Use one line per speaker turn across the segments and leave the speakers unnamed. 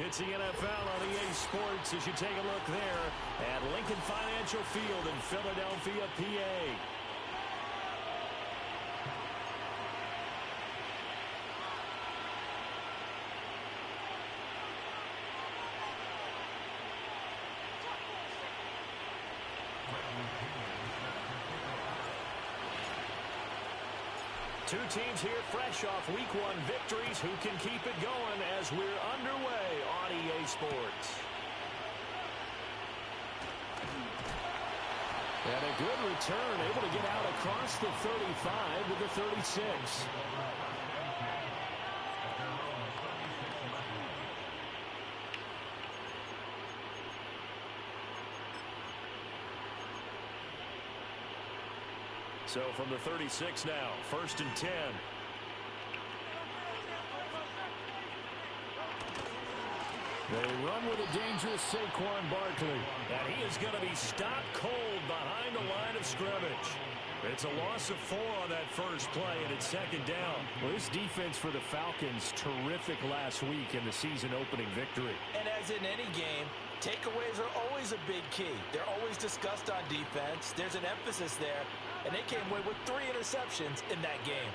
It's the NFL on EA Sports as you take a look there at Lincoln Financial Field in Philadelphia, PA. Two teams here fresh off Week 1 victories who can keep it going as we're underway on EA Sports. And a good return, able to get out across the 35 to the 36. So from the 36 now, 1st and 10. They run with a dangerous Saquon Barkley. And he is going to be stopped cold behind the line of scrimmage. It's a loss of 4 on that first play, and it's 2nd down. Well, this defense for the Falcons, terrific last week in the season-opening victory.
And as in any game, takeaways are always a big key. They're always discussed on defense. There's an emphasis there, and they came away with 3 interceptions in that game.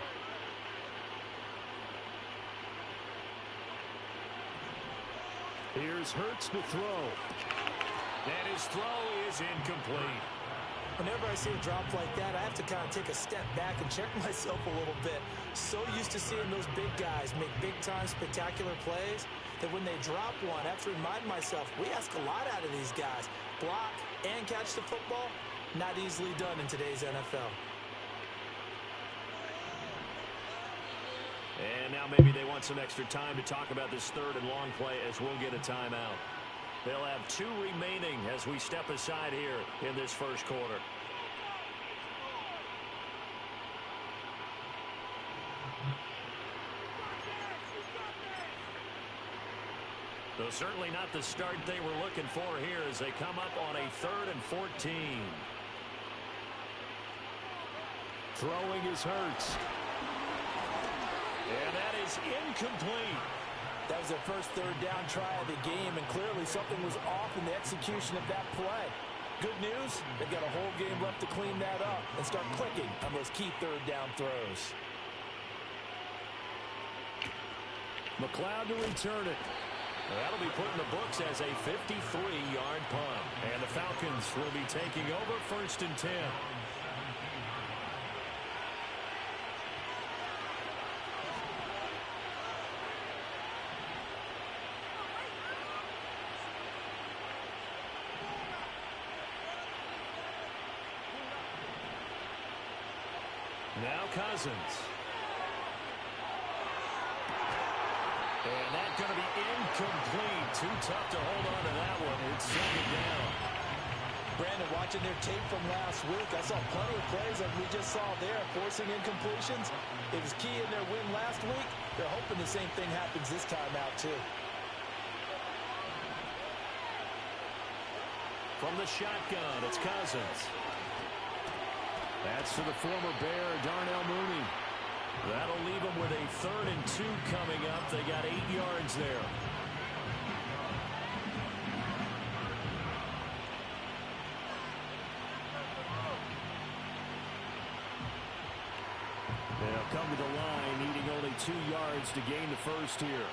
Here's Hurts to throw. And his throw is incomplete.
Whenever I see a drop like that, I have to kind of take a step back and check myself a little bit. So used to seeing those big guys make big-time spectacular plays that when they drop one, I have to remind myself, we ask a lot out of these guys. Block and catch the football, not easily done in today's NFL.
And now maybe they want some extra time to talk about this 3rd and long play as we'll get a timeout. They'll have 2 remaining as we step aside here in this first quarter. So certainly not the start they were looking for here as they come up on a 3rd and 14. Throwing is Hurts. And that is incomplete.
That was their first 3rd down try of the game, and clearly something was off in the execution of that play. Good news, they've got a whole game left to clean that up and start clicking on those key 3rd down throws.
McLeod to return it. That'll be put in the books as a 53-yard punt. And the Falcons will be taking over 1st and 10. Now Cousins. And that's going to be incomplete. Too tough to hold on to that one. It's 2nd down.
Brandon, watching their tape from last week, I saw plenty of plays that we just saw there, forcing incompletions. It was key in their win last week. They're hoping the same thing happens this time out, too.
From the shotgun, it's Cousins. That's to the former Bear, Darnell Mooney. That'll leave them with a 3rd and 2 coming up. They got 8 yards there. They'll come to the line, needing only 2 yards to gain the first here.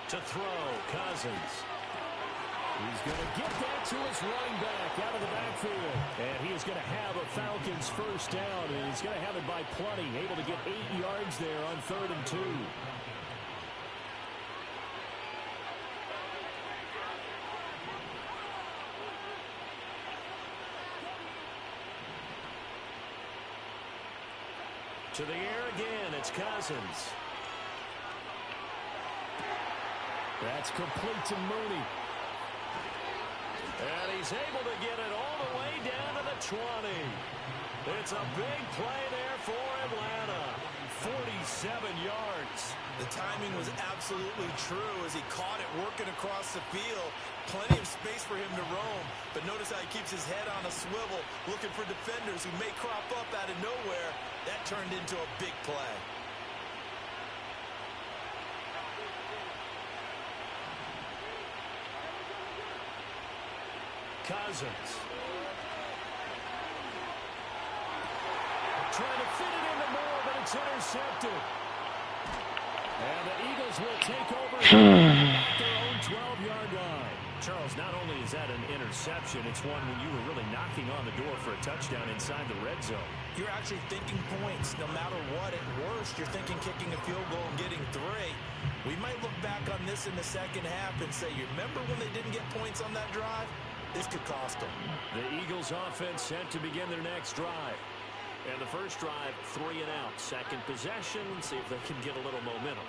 To throw, Cousins. He's going to get that to his running back out of the backfield. And he is going to have a Falcons 1st down, and he's going to have it by plenty, able to get 8 yards there on 3rd and 2. To the air again, it's Cousins. That's complete to Mooney. And he's able to get it all the way down to the 20. It's a big play there for Atlanta. 47 yards.
The timing was absolutely true as he caught it working across the field. Plenty of space for him to roam. But notice how he keeps his head on a swivel, looking for defenders who may crop up out of nowhere. That turned into a big play.
Cousins. Trying to fit it into Moore, but it's intercepted. And the Eagles will take over at their own 12-yard line. Charles, not only is that an interception, it's one when you were really knocking on the door for a touchdown inside the red zone.
You're actually thinking points. No matter what, at worst, you're thinking kicking a field goal and getting 3. We might look back on this in the second half and say, you remember when they didn't get points on that drive? This could cost them.
The Eagles offense set to begin their next drive. And the first drive, 3 and out. Second possession, see if they can get a little momentum.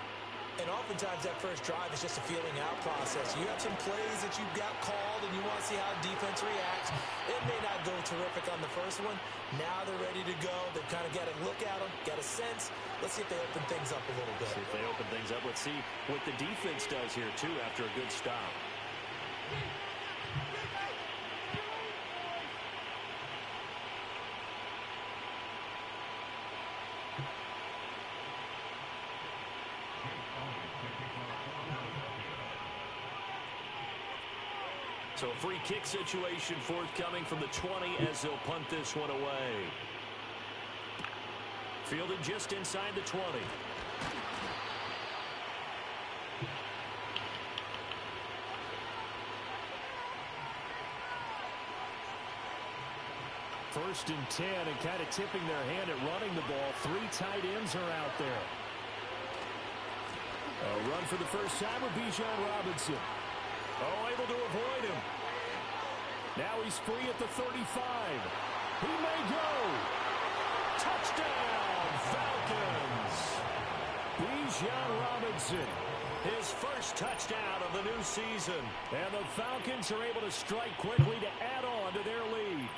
And oftentimes that first drive is just a feeling out process. You have some plays that you've got called and you want to see how defense reacts. It may not go terrific on the first one. Now they're ready to go. They've kind of got to look at them, got a sense. Let's see if they open things up a little bit.
See if they open things up. Let's see what the defense does here, too, after a good stop. So a free kick situation forthcoming from the 20 as they'll punt this one away. Fielded just inside the 20. First and 10, and kind of tipping their hand at running the ball. 3 tight ends are out there. A run for the first time with Bijan Robinson. Oh, able to avoid him. Now he's free at the 35. He may go. Touchdown, Falcons. Bijan Robinson, his first touchdown of the new season. And the Falcons are able to strike quickly to add on to their lead.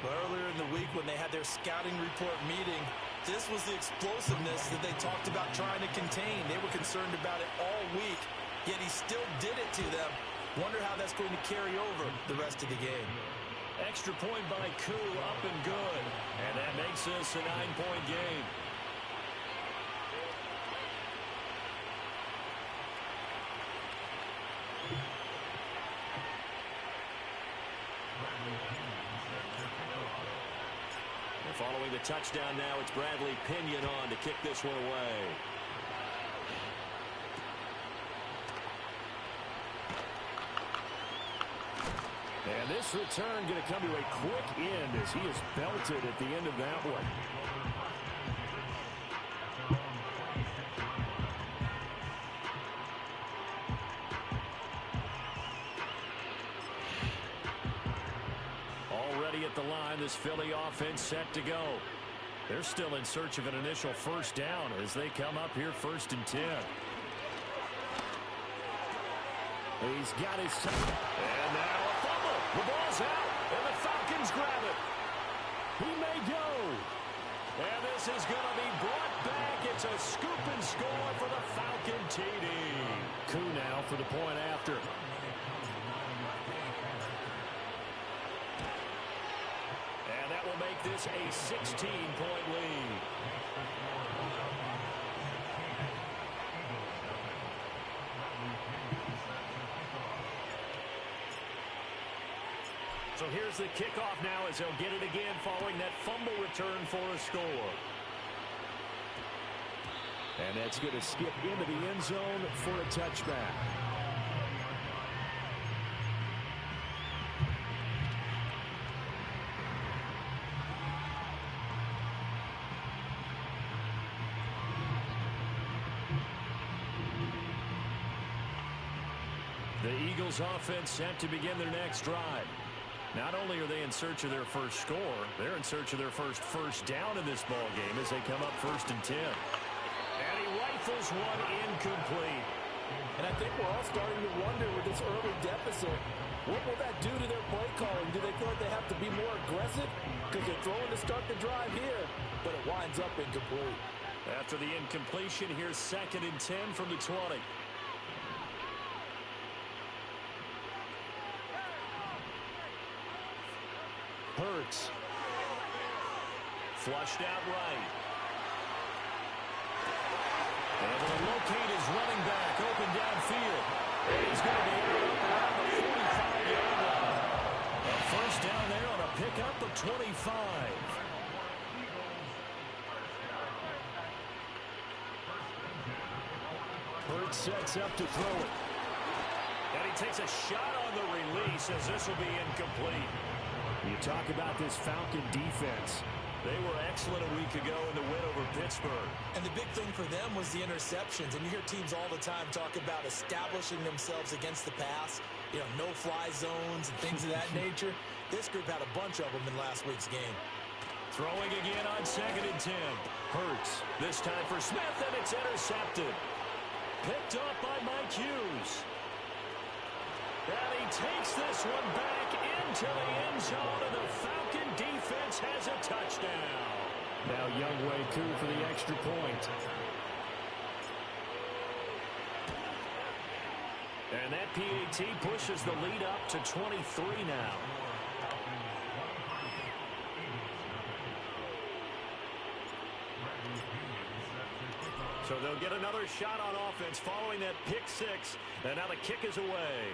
Earlier in the week when they had their scouting report meeting, this was the explosiveness that they talked about trying to contain. They were concerned about it all week. Yet he still did it to them. Wonder how that's going to carry over the rest of the game.
Extra point by Koo, up and good. And that makes this a 9-point game. And following the touchdown now, it's Bradley Pinion on to kick this one away. And this return going to come to a quick end as he is belted at the end of that one. Already at the line, this Philly offense set to go. They're still in search of an initial first down as they come up here first and 10. He's got his time. And now a fumble. The ball's out, and the Falcons grab it. He may go. And this is going to be brought back. It's a scoop and score for the Falcon TD. Koo now for the point after. And that will make this a 16-point lead. So here's the kickoff now as they'll get it again following that fumble return for a score. And that's going to skip into the end zone for a touchback. The Eagles offense set to begin their next drive. Not only are they in search of their first score, they're in search of their first down in this ball game as they come up first and 10. And he rifles one incomplete.
And I think we're all starting to wonder with this early deficit, what will that do to their play calling? Do they feel like they have to be more aggressive? Because they're throwing to start the drive here, but it winds up incomplete.
After the incompletion, here's second and 10 from the 20. Hurts. Flushed out right. Able to locate his running back open downfield. He's going to be up around the 45-yard line. A first down there on a pickup of 25. Hurts sets up to throw it. And he takes a shot on the release as this will be incomplete. You talk about this Falcon defense. They were excellent a week ago in the win over Pittsburgh.
And the big thing for them was the interceptions. And you hear teams all the time talk about establishing themselves against the pass. You know, no-fly zones and things of that nature. This group had a bunch of them in last week's game.
Throwing again on 2nd and 10. Hurts. This time for Smith, and it's intercepted. Picked up by Mike Hughes. And he takes this one back into the end zone, and the Falcon defense has a touchdown. Now Younghoe Koo for the extra point. And that PAT pushes the lead up to 23 now. So they'll get another shot on offense following that pick six. And now the kick is away.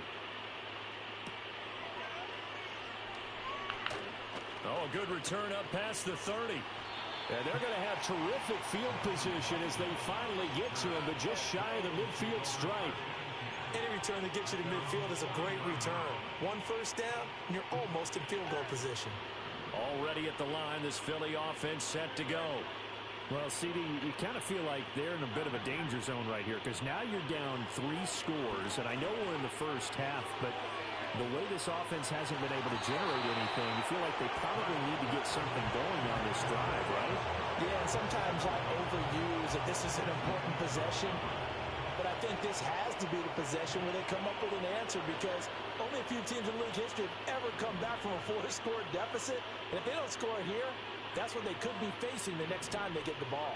Oh, a good return up past the 30. And they're going to have terrific field position as they finally get to him, but just shy of the midfield stripe.
Any return that gets you to midfield is a great return. One first down, and you're almost in field goal position.
Already at the line, this Philly offense set to go. Well, CD, you kind of feel like they're in a bit of a danger zone right here because now you're down 3 scores, and I know we're in the first half, but the way this offense hasn't been able to generate anything, you feel like they probably need to get something going on this drive, right?
Yeah, and sometimes I overuse that this is an important possession, but I think this has to be the possession where they come up with an answer because only a few teams in league history have ever come back from a 4-score deficit, and if they don't score here, that's what they could be facing the next time they get the ball.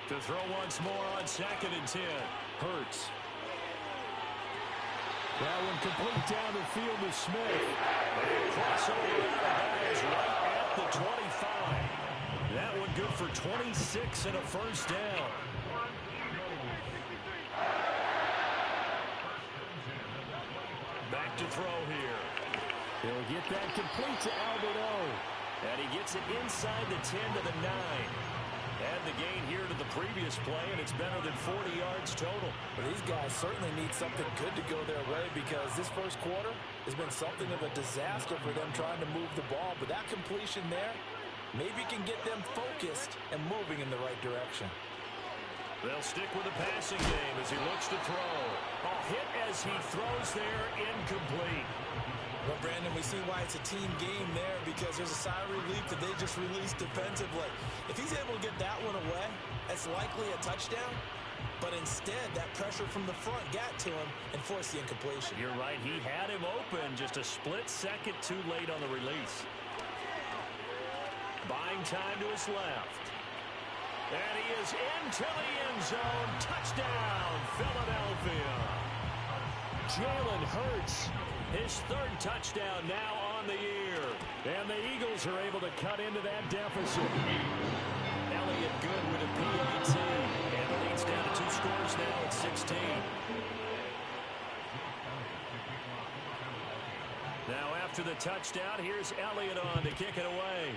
To throw once more on 2nd and 10. Hurts. That one complete down the field to Smith. Crossover out of bounds right at the 25. That one good for 26 and a first down. Back to throw here. He'll get that complete to Albert O. And he gets it inside the 10 to the 9. Add the gain here to the previous play, and it's better than 40 yards total.
But these guys certainly need something good to go their way because this first quarter has been something of a disaster for them trying to move the ball. But that completion there maybe can get them focused and moving in the right direction.
They'll stick with the passing game as he looks to throw. A hit as he throws there, incomplete.
Well, Brandon, we see why it's a team game there because there's a sigh of relief that they just released defensively. If he's able to get that one away, that's likely a touchdown. But instead, that pressure from the front got to him and forced the incompletion.
You're right. He had him open just a split second too late on the release. Buying time to his left. And he is into the end zone. Touchdown, Philadelphia. Jalen Hurts. His 3rd touchdown now on the year. And the Eagles are able to cut into that deficit. Elliott good with a PAT. And the lead's down to 2 scores now at 16. Now after the touchdown, here's Elliott on to kick it away.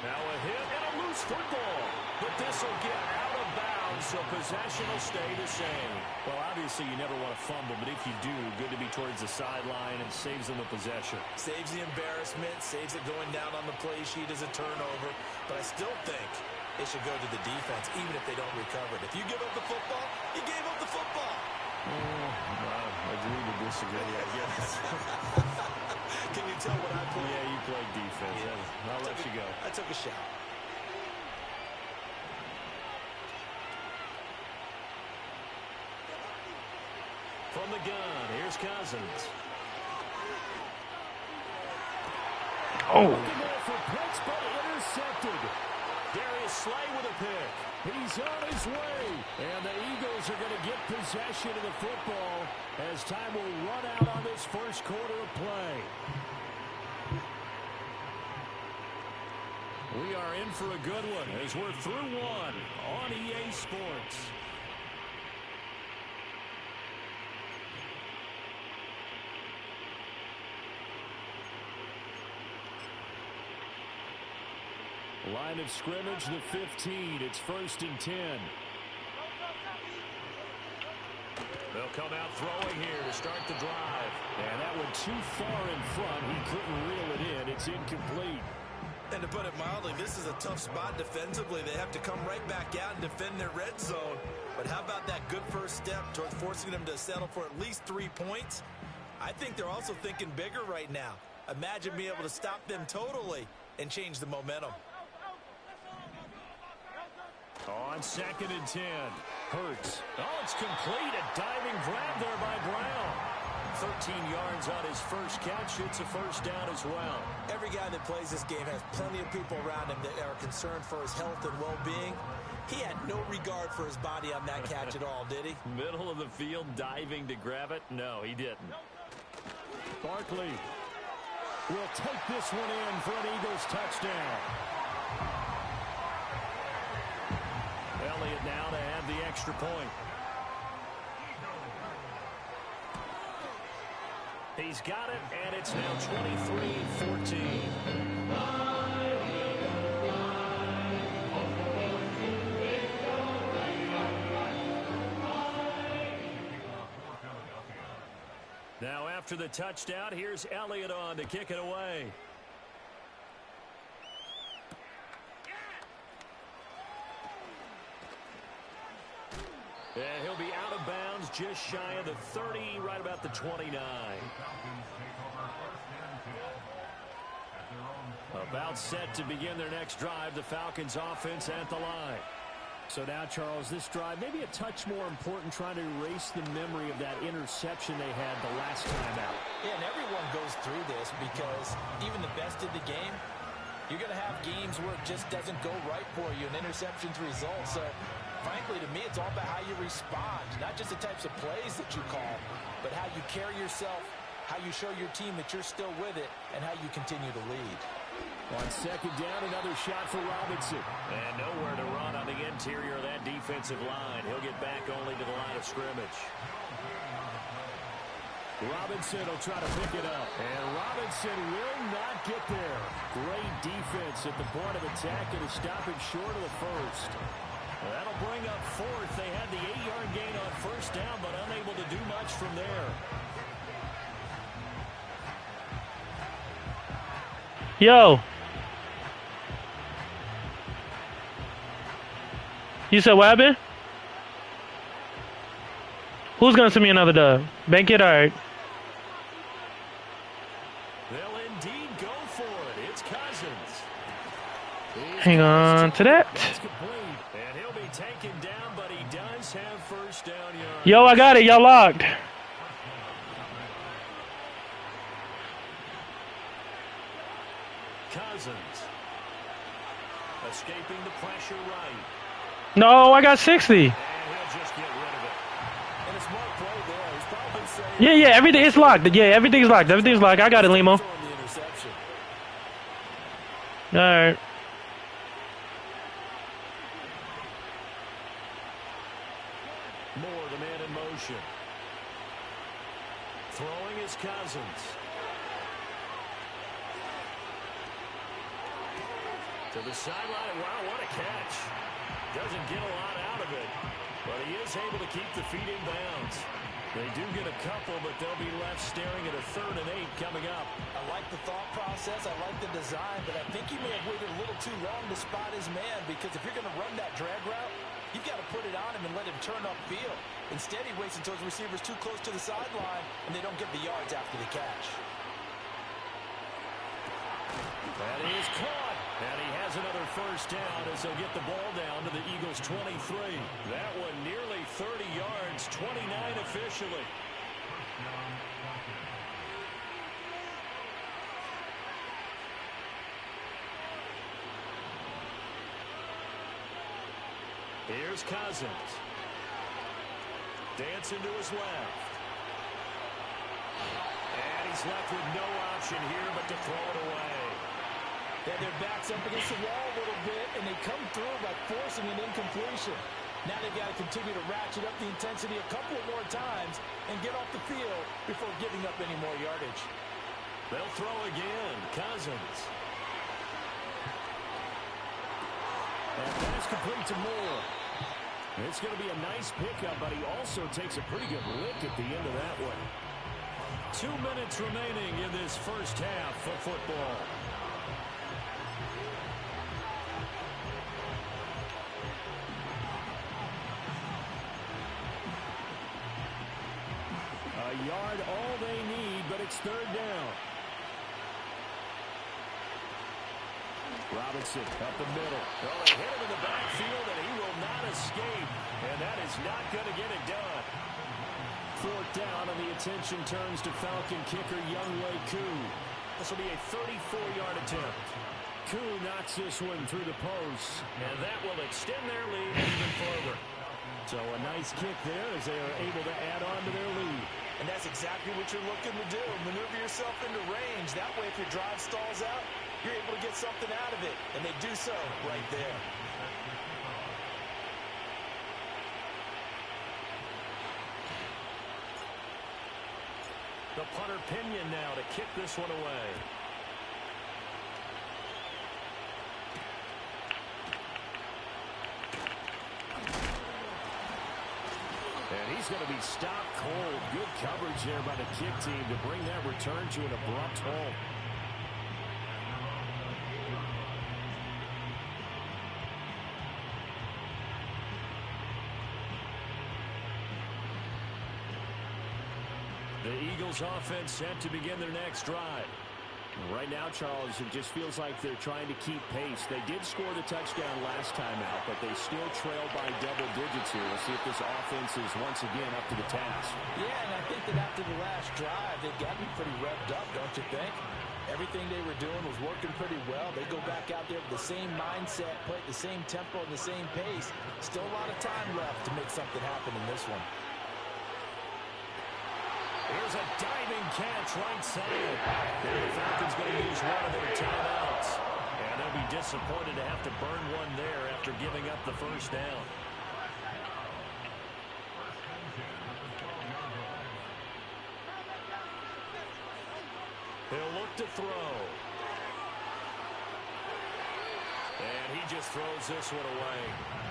Now a hit and a loose football. But this will get out of bounds, so possession will stay the same. Well, obviously you never want to fumble, but if you do, good to be towards the sideline and saves them the possession.
Saves the embarrassment, saves it going down on the play sheet as a turnover. But I still think it should go to the defense, even if they don't recover it. If you give up the football, you gave up the football.
Well, agree to disagree, I guess.
Can you tell what I played?
Yeah, you played defense. Yeah. I'll let you go.
I took a shot.
From the gun, here's Cousins.
Oh.
but intercepted. Darius Slay with a pick. He's on his way. And the Eagles are going to get possession of the football as time will run out on this first quarter of play. We are in for a good one as we're through one on EA Sports. Line of scrimmage, the 15. It's 1st and 10. They'll come out throwing here to start the drive. And that went too far in front. He couldn't reel it in. It's incomplete.
And to put it mildly, this is a tough spot defensively. They have to come right back out and defend their red zone. But how about that good first step towards forcing them to settle for at least 3 points? I think they're also thinking bigger right now. Imagine being able to stop them totally and change the momentum.
On 2nd and 10. Hurts. Oh, it's complete. A diving grab there by Brown. 13 yards on his first catch. It's a first down as well.
Every guy that plays this game has plenty of people around him that are concerned for his health and well-being. He had no regard for his body on that catch at all, did he?
Middle of the field diving to grab it? No, he didn't. Barkley will take this one in for an Eagles touchdown. Elliott now to have the extra point. He's got it, and it's now 23-14. Now after the touchdown, here's Elliott on to kick it away. And he'll be out of bounds just shy of the 30, right about the 29. About set to begin their next drive, the Falcons offense at the line. So now, Charles, this drive may be a touch more important, trying to erase the memory of that interception they had the last time out.
Yeah, and everyone goes through this because even the best in the game, you're going to have games where it just doesn't go right for you, and interceptions result. So frankly, to me, it's all about how you respond, not just the types of plays that you call, but how you carry yourself, how you show your team that you're still with it, and how you continue to lead.
On 2nd down, another shot for Robinson. And nowhere to run on the interior of that defensive line. He'll get back only to the line of scrimmage. Robinson will try to pick it up. And Robinson will not get there. Great defense at the point of attack and to stop him short of the first. That'll bring up 4th. They had the 8-yard gain on 1st down, but unable to do much from there.
Yo. You said what happened? Who's going to send me another dub? Bank it, all right.
They'll indeed go for it. It's Cousins.
Hang on to that.
And he'll be taken down, but he does have first down yards.
Yo, I got it. Y'all locked.
Cousins. Escaping the pressure right.
No, I got 60.
And he'll just get rid of it.
And a smart play there. He's probably saying,
Yeah, everything is locked. Yeah, everything's locked. Everything's locked. I got it, Limo.
throwing the interception.
All right.
Moore, the man in motion. Throwing is Cousins. To the sideline. Wow, what a catch. Doesn't get a lot out of it, but he is able to keep the feet in bounds. They do get a couple, but they'll be left staring at a 3rd and 8 coming up.
I like the thought process. I like the design, but I think he may have waited a little too long to spot his man, because if you're going to run that drag route, you've got to put it on him and let him turn upfield. Instead, he waits until his receiver's too close to the sideline, and they don't get the yards after the catch.
That is caught. And he has another first down as he'll get the ball down to the Eagles' 23. That one nearly 30 yards, 29 officially. Here's Cousins. Dancing to his left. And he's left with no option here but to throw it away.
Yeah, their back's up against the wall a little bit, and they come through by forcing an incompletion. Now they've got to continue to ratchet up the intensity a couple of more times and get off the field before giving up any more yardage.
They'll throw again. Cousins. And that's complete to Moore. It's going to be a nice pickup, but he also takes a pretty good lick at the end of that one. 2 minutes remaining in this first half of football. A yard all they need, but it's third down. Robinson up the middle. Oh, they hit him in the backfield, and he will not escape. And that is not going to get it done. Fourth down, and the attention turns to Falcon kicker Younghoe Koo. This will be a 34-yard attempt. Koo knocks this one through the post, and that will extend their lead even further. So a nice kick there as they are able to add on to their lead.
And that's exactly what you're looking to do. Maneuver yourself into range. That way, if your drive stalls out, you're able to get something out of it. And they do so right there.
The punter Pinion now to kick this one away. And he's going to be stopped cold. Good coverage there by the kick team to bring that return to an abrupt halt. The Eagles offense set to begin their next drive. Right now, Charles, it just feels like they're trying to keep pace. They did score the touchdown last time out, but they still trail by double digits here. We'll see if this offense is once again up to the task.
Yeah, and I think that after the last drive, they got me pretty revved up, don't you think? Everything they were doing was working pretty well. They go back out there with the same mindset, play at the same tempo and the same pace. Still a lot of time left to make something happen in this one.
Here's a diving catch right side. And the Falcons going to use one of their timeouts. And they'll be disappointed to have to burn one there after giving up the first down. He'll look to throw. And he just throws this one away.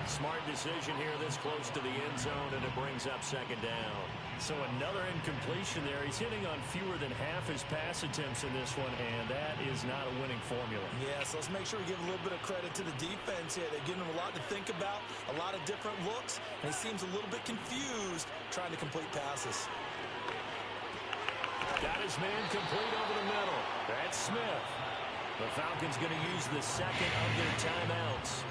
Smart decision here this close to the end zone, and it brings up second down. So another incompletion there. He's hitting on fewer than half his pass attempts in this one, and that is not a winning formula.
Yeah, so let's make sure we give a little bit of credit to the defense here. They're giving him a lot to think about, a lot of different looks, and he seems a little bit confused trying to complete passes.
Got his man complete over the middle. That's Smith. The Falcons going to use the second of their timeouts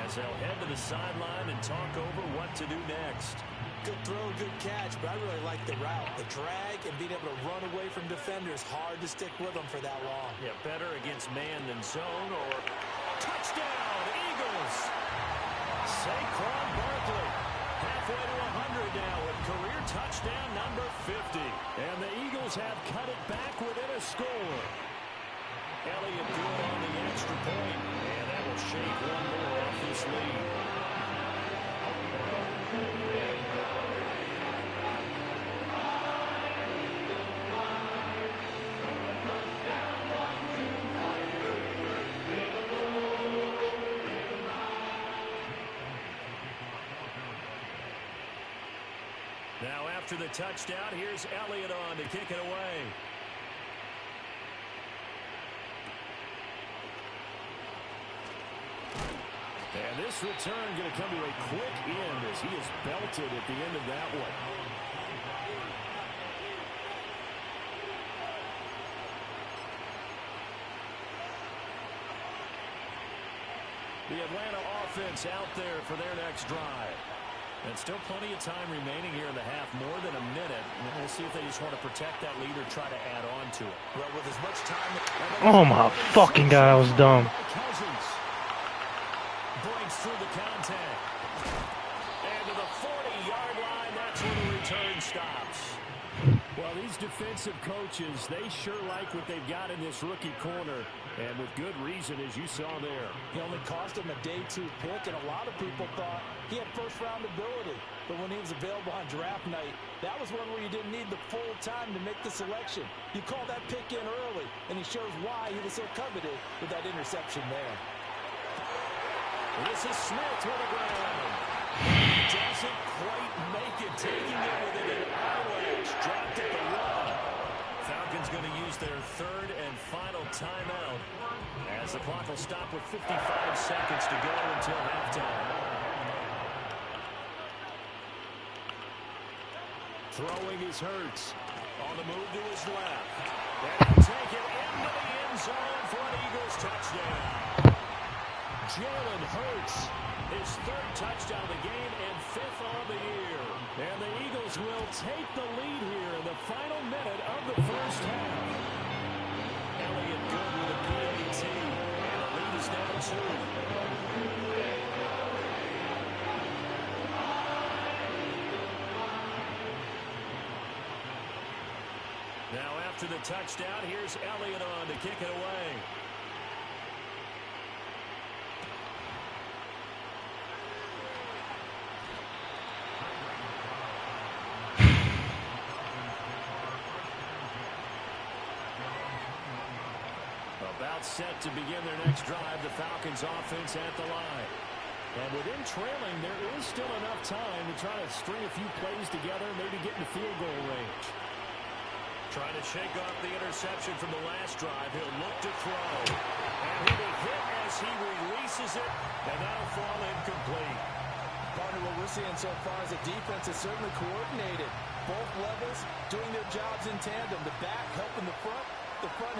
as they'll head to the sideline and talk over what to do next.
Good throw, good catch, but I really like the route. The drag and being able to run away from defenders, hard to stick with them for that long.
Yeah, better against man than zone, or touchdown, Eagles! Saquon Barkley, halfway to 100 now with career touchdown number 50. And the Eagles have cut it back within a score. Elliott good on the extra point, and that will shake one more off this lead. Now after the touchdown, here's Elliott on to kick it away. And this return going to come to a quick end as he is belted at the end of that one. The Atlanta offense out there for their next drive. And still plenty of time remaining here in the half, more than a minute. And we'll see if they just want to protect that lead or try to add on to it.
Well, with as much time...
Oh my fucking God, I was dumb.
Cousins breaks through the contact. coaches, they sure like what they've got in this rookie corner, and with good reason, as you saw there.
He only cost him a day 2 pick, and a lot of people thought he had first-round ability. But when he was available on draft night, that was one where you didn't need the full time to make the selection. You call that pick in early, and he shows why he was so coveted with that interception there.
This is Smith with a ground. Doesn't quite make it, taking it within an eye-ledge. Dropped at the 1. Falcons going to use their 3rd and final timeout as the clock will stop with 55 seconds to go until halftime. Throwing is Hurts. On the move to his left. And he'll take it into the end zone for an Eagles touchdown. Jalen Hurts, his 3rd touchdown of the game and 5th on the year. And the Eagles will take the lead here in the final minute of the first half. Elliott good with a PAT. And the lead is down 2. Now after the touchdown, here's Elliott on to kick it away. About set to begin their next drive, the Falcons offense at the line. And within trailing, there is still enough time to try to string a few plays together, maybe get in the field goal range. Trying to shake off the interception from the last drive. He'll look to throw. And he'll be hit as he releases it, and that'll fall incomplete.
Partner, what we're seeing so far is the defense is certainly coordinated. Both levels doing their jobs in tandem. The back helping the front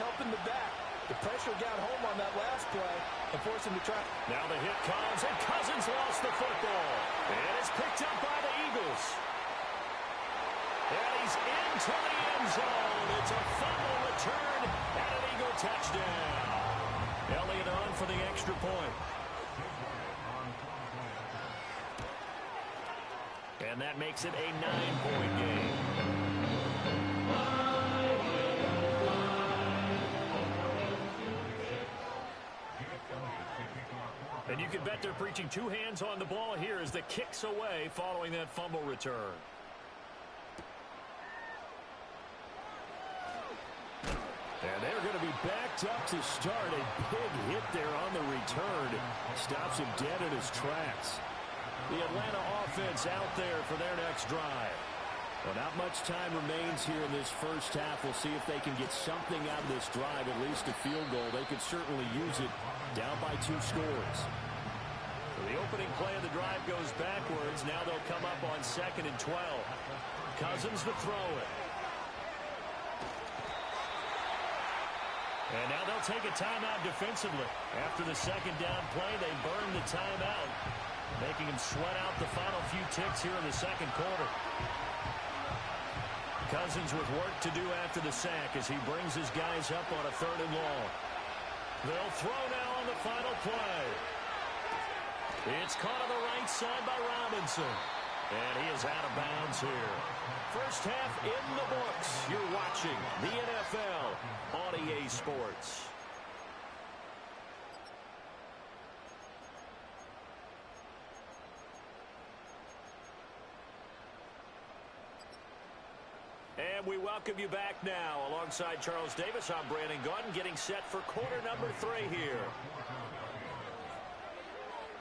helping the back. The pressure got home on that last play and forced him to try.
Now the hit comes, and Cousins lost the football. And it's picked up by the Eagles. And he's into the end zone. It's a fumble return and an Eagle touchdown. Elliott on for the extra point. And that makes it a 9-point game. And you can bet they're preaching 2 hands on the ball here as the kick's away following that fumble return. And they're going to be backed up to start. A big hit there on the return. Stops him dead in his tracks. The Atlanta offense out there for their next drive. Well, not much time remains here in this first half. We'll see if they can get something out of this drive, at least a field goal. They could certainly use it down by 2 scores. So the opening play of the drive goes backwards. Now they'll come up on 2nd and 12. Cousins to throw it. And now they'll take a timeout defensively. After the 2nd down play, they burn the timeout, making him sweat out the final few ticks here in the 2nd quarter. Cousins with work to do after the sack as he brings his guys up on a 3rd and long. They'll throw now on the final play. It's caught on the right side by Robinson. And he is out of bounds here. First half in the books. You're watching the NFL on EA Sports. And we welcome you back now. Alongside Charles Davis, I'm Brandon Gaudin, getting set for quarter number 3 here.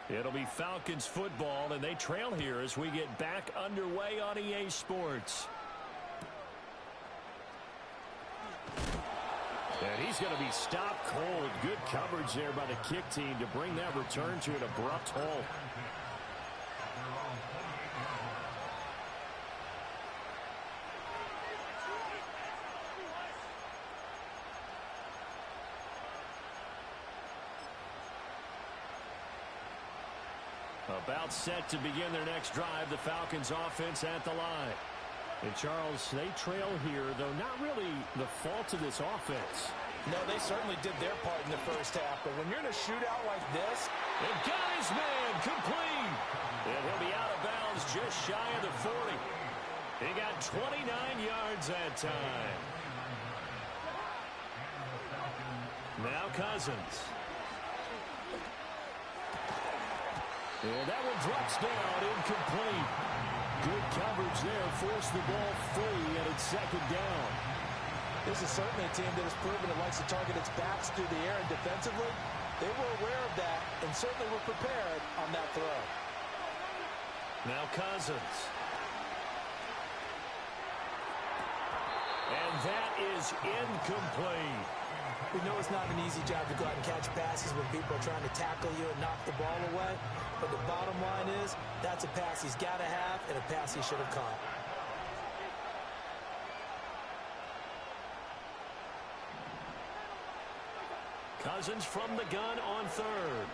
It'll be Falcons football, and they trail here as we get back underway on EA Sports. And he's going to be stopped cold. Good coverage there by the kick team to bring that return to an abrupt halt. About set to begin their next drive, the Falcons offense at the line. And Charles, they trail here, though not really the fault of this offense.
No, they certainly did their part in the first half, but when you're in a shootout like this,
and got his man complete. And he'll be out of bounds just shy of the 40. He got 29 yards that time. Now Cousins. And that one drops down, incomplete. Good coverage there, forced the ball free, and it's second down.
This is certainly a team that has proven it likes to target its backs through the air, and defensively, they were aware of that and certainly were prepared on that throw.
Now Cousins. And that is incomplete.
We know it's not an easy job to go out and catch passes when people are trying to tackle you and knock the ball away. But the bottom line is, that's a pass he's got to have and a pass he should have caught.
Cousins from the gun on third.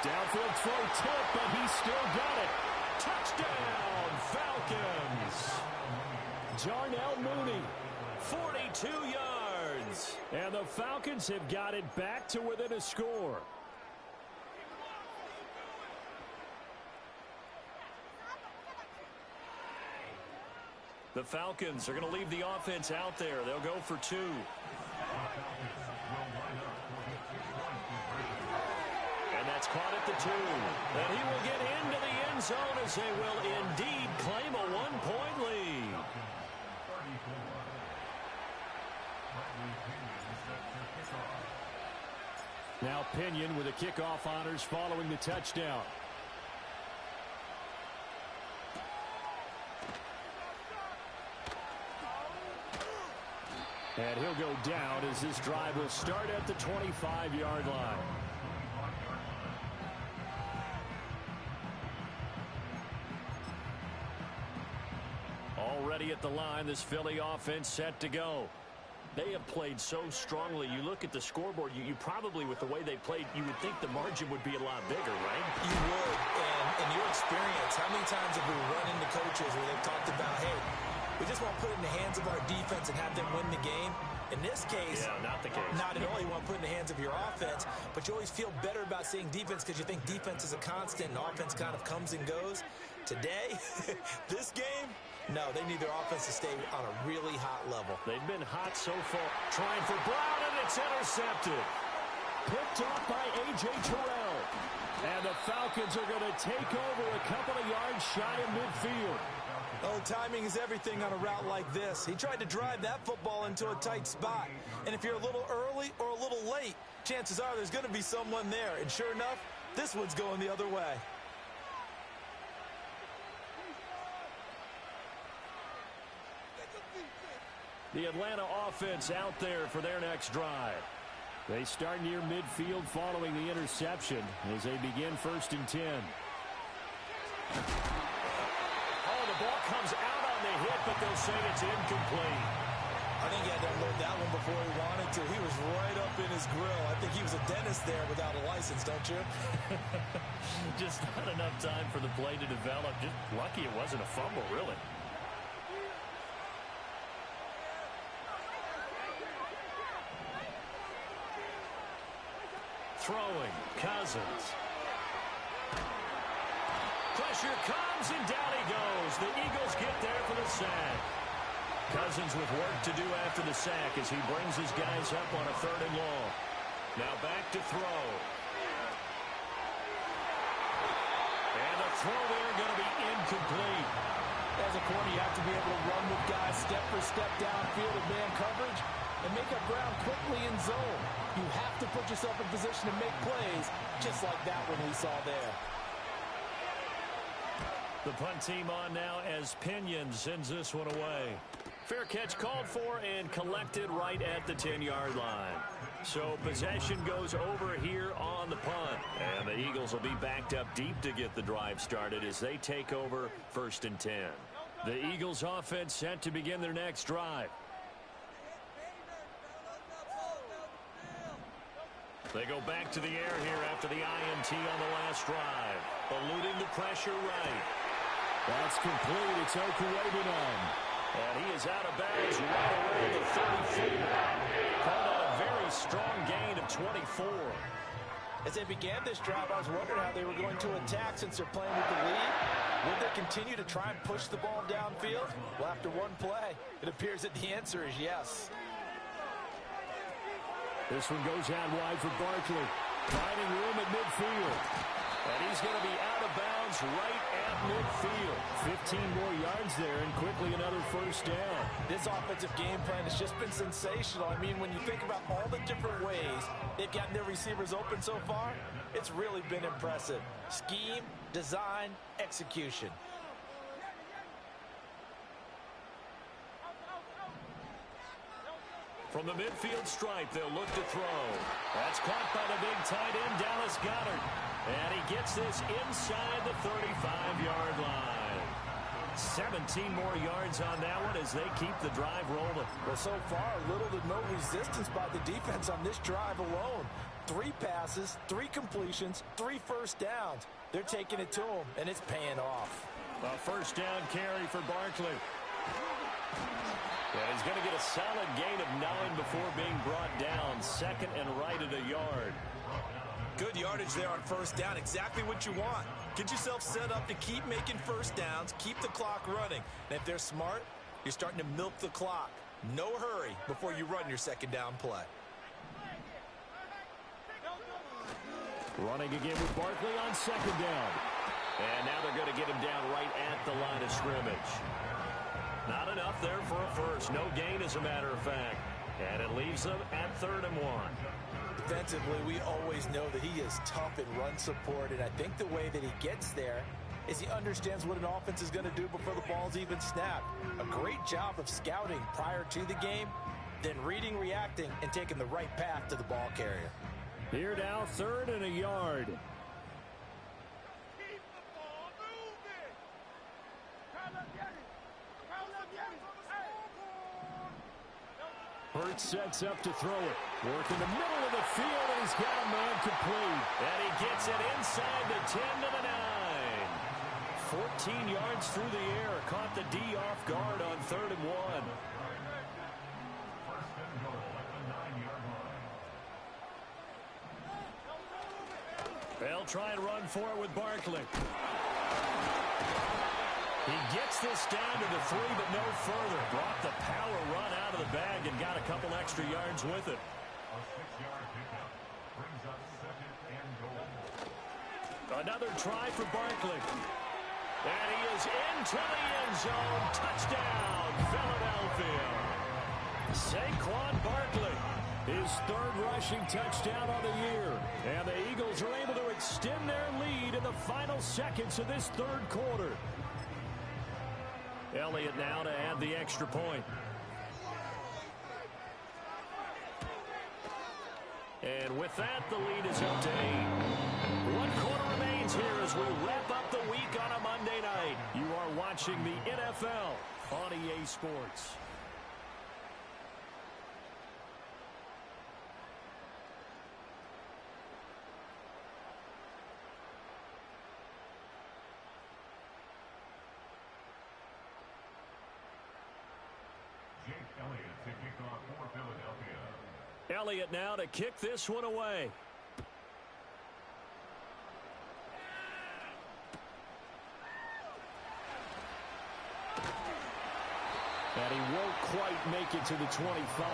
Downfield throw tip, but he still got it. Touchdown, Falcons. Darnell Mooney, 42 yards. And the Falcons have got it back to within a score. The Falcons are going to leave the offense out there. They'll go for two. And that's caught at the 2. And he will get into the end zone as they will indeed claim a one-point lead. Now Pinion with the kickoff honors following the touchdown. And he'll go down as this drive will start at the 25-yard line. Already at the line, this Philly offense set to go. They have played so strongly. You look at the scoreboard, you probably, with the way they played, you would think the margin would be a lot bigger, right?
You would. And in your experience, how many times have we run into coaches where they've talked about, hey, we just want to put it in the hands of our defense and have them win the game? In this case,
yeah, not the case.
Not at all. You want to put it in the hands of your offense, but you always feel better about seeing defense because you think defense is a constant and offense kind of comes and goes. Today, this game, no, they need their offense to stay on a really hot level.
They've been hot so far. Trying for Brown, and it's intercepted. Picked off by A.J. Terrell. And the Falcons are going to take over a couple of yards shy of midfield.
Oh, timing is everything on a route like this. He tried to drive that football into a tight spot. And if you're a little early or a little late, chances are there's going to be someone there. And sure enough, this one's going the other way.
The Atlanta offense out there for their next drive. They start near midfield following the interception as they begin 1st and 10. Oh, the ball comes out on the hit, but they'll say it's incomplete.
I think he had to unload that one before he wanted to. He was right up in his grill. I think he was a dentist there without a license, don't you?
Just not enough time for the play to develop. Just lucky it wasn't a fumble, really. Throwing, Cousins. Pressure comes, and down he goes. The Eagles get there for the sack. Cousins with work to do after the sack as he brings his guys up on a 3rd and long. Now back to throw. And the throw there going to be incomplete.
As a corner, you have to be able to run with guys step for step downfield with man coverage and make up ground quickly in zone. You have to put yourself in position to make plays, just like that one we saw there.
The punt team on now as Pinion sends this one away. Fair catch called for and collected right at the 10-yard line. So possession goes over here on the punt. And the Eagles will be backed up deep to get the drive started as they take over 1st and 10. The Eagles offense set to begin their next drive. They go back to the air here after the INT on the last drive. Eluding the pressure right. That's complete. It's Okuwebunam. And he is out of bounds right around the 34. Called out a very strong gain of 24.
As they began this drive, I was wondering how they were going to attack since they're playing with the lead. Would they continue to try and push the ball downfield? Well, after one play, it appears that the answer is yes.
This one goes out wide for Barkley. Finding room at midfield. And he's going to be out of bounds right at midfield. 15 more yards there and quickly another first down.
This offensive game plan has just been sensational. I mean, when you think about all the different ways they've gotten their receivers open so far, it's really been impressive. Scheme, design, execution.
From the midfield stripe, they'll look to throw. That's caught by the big tight end, Dallas Goedert. And he gets this inside the 35-yard line. 17 more yards on that one as they keep the drive rolling.
Well, so far, little to no resistance by the defense on this drive alone. 3 passes, 3 completions, 3 first downs. They're taking it to them, and it's paying off.
A first down carry for Barkley. And he's going to get a solid gain of 9 before being brought down. Second and right at a yard.
Good yardage there on first down. Exactly what you want. Get yourself set up to keep making first downs, keep the clock running. And if they're smart, you're starting to milk the clock. No hurry before you run your second down play.
Running again with Barkley on second down. And now they're going to get him down right at the line of scrimmage. Not enough there for a first. No gain, as a matter of fact. And it leaves them at 3rd and 1.
Defensively, we always know that he is tough in run support, and I think the way that he gets there is he understands what an offense is going to do before the ball's even snapped. A great job of scouting prior to the game, then reading, reacting, and taking the right path to the ball carrier.
Here now, 3rd and a yard. Hurts sets up to throw it. Work in the middle of the field, and he's got a man complete. And he gets it inside the 10 to the 9. 14 yards through the air. Caught the D off guard on 3rd and 1. They'll try and run for it with Barkley. He gets this down to the 3, but no further. Brought the power run out of the bag and got a couple extra yards with it.
A 6-yard pickup brings up 2nd and goal.
Another try for Barkley. And he is into the end zone. Touchdown, Philadelphia. Saquon Barkley, his 3rd rushing touchdown of the year. And the Eagles are able to extend their lead in the final seconds of this 3rd quarter. Elliott now to add the extra point. And with that, the lead is up to 8. 1 quarter remains here as we wrap up the week on a Monday night. You are watching the NFL on EA Sports.
Jake Elliott to kick off for Philadelphia.
Elliott now to kick this one away. And he won't quite make it to the 25.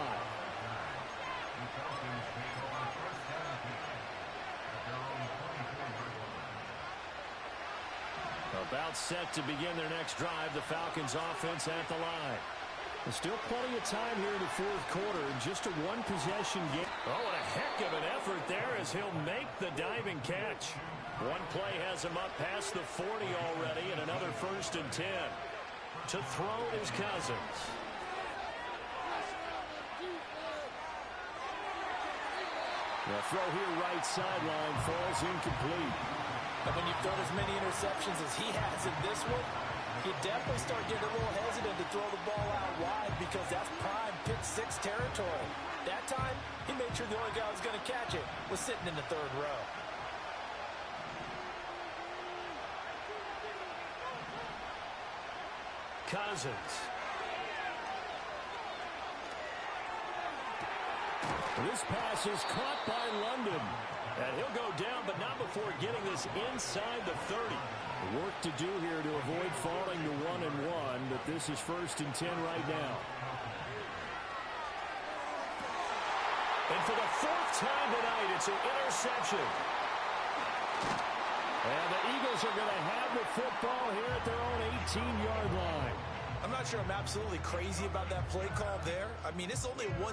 About set to begin their next drive, the Falcons offense at the line. There's still plenty of time here in the 4th quarter. Just a 1-possession game. Oh, and a heck of an effort there as he'll make the diving catch. One play has him up past the 40 already, and another 1st and 10. To throw is Cousins. The throw here right sideline falls incomplete.
And when you've thrown as many interceptions as he has in this one, you definitely start getting a little hesitant to throw the ball out wide because that's prime pick 6 territory. That time, he made sure the only guy who was going to catch it was sitting in the 3rd row.
Cousins. This pass is caught by London. And he'll go down, but not before getting this inside the 30.
Work to do here to avoid falling to 1-1, but this is 1st and 10 right now.
And for the 4th time tonight, it's an interception.
And the Eagles are going to have the football here at their own 18-yard line.
I'm not sure I'm absolutely crazy about that play call there. I mean, it's only one